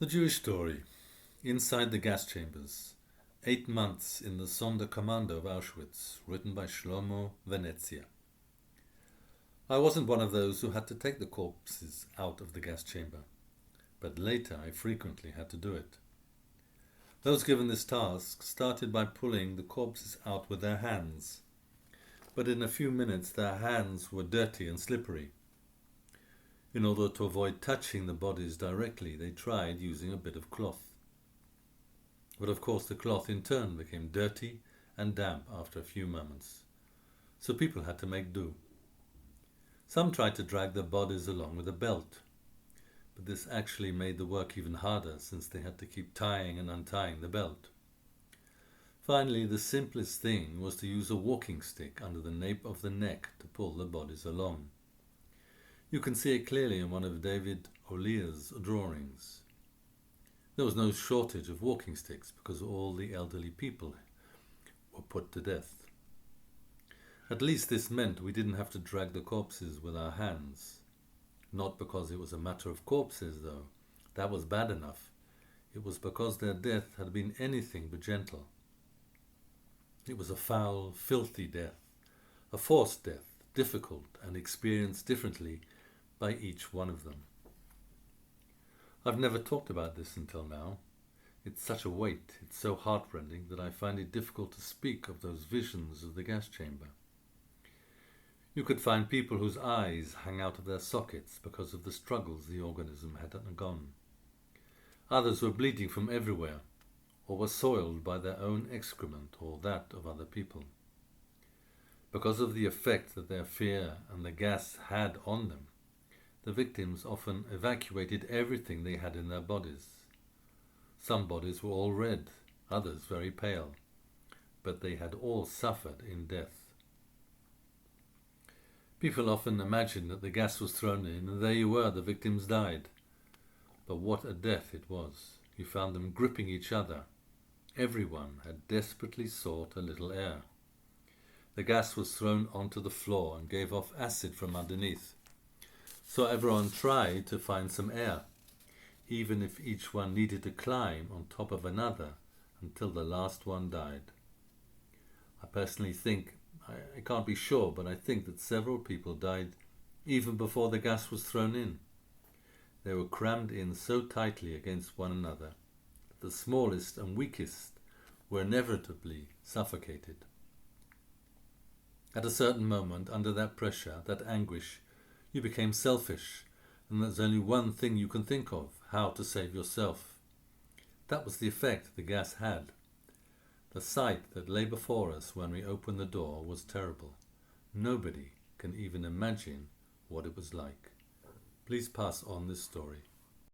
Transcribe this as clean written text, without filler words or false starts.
The Jewish story. Inside the gas chambers. 8 months in the Sonderkommando of Auschwitz, written by Shlomo Venezia. I wasn't one of those who had to take the corpses out of the gas chamber, but later I frequently had to do it. Those given this task started by pulling the corpses out with their hands, but in a few minutes their hands were dirty and slippery. In order to avoid touching the bodies directly, they tried using a bit of cloth. But of course the cloth in turn became dirty and damp after a few moments, so people had to make do. Some tried to drag their bodies along with a belt, but this actually made the work even harder since they had to keep tying and untying the belt. Finally, the simplest thing was to use a walking stick under the nape of the neck to pull the bodies along. You can see it clearly in one of David O'Lear's drawings. There was no shortage of walking sticks because all the elderly people were put to death. At least this meant we didn't have to drag the corpses with our hands. Not because it was a matter of corpses, though. That was bad enough. It was because their death had been anything but gentle. It was a foul, filthy death, a forced death, difficult and experienced differently by each one of them. I've never talked about this until now. It's such a weight, it's so heartrending that I find it difficult to speak of those visions of the gas chamber. You could find people whose eyes hang out of their sockets because of the struggles the organism had undergone. Others were bleeding from everywhere, or were soiled by their own excrement or that of other people. Because of the effect that their fear and the gas had on them, the victims often evacuated everything they had in their bodies. Some bodies were all red, others very pale, but they had all suffered in death. People often imagine that the gas was thrown in and there you were, the victims died. But what a death it was. You found them gripping each other. Everyone had desperately sought a little air. The gas was thrown onto the floor and gave off acid from underneath. So everyone tried to find some air, even if each one needed to climb on top of another until the last one died. I personally think, I can't be sure, but I think that several people died even before the gas was thrown in. They were crammed in so tightly against one another that the smallest and weakest were inevitably suffocated. At a certain moment, under that pressure, that anguish, you became selfish, and there's only one thing you can think of, how to save yourself. That was the effect the gas had. The sight that lay before us when we opened the door was terrible. Nobody can even imagine what it was like. Please pass on this story.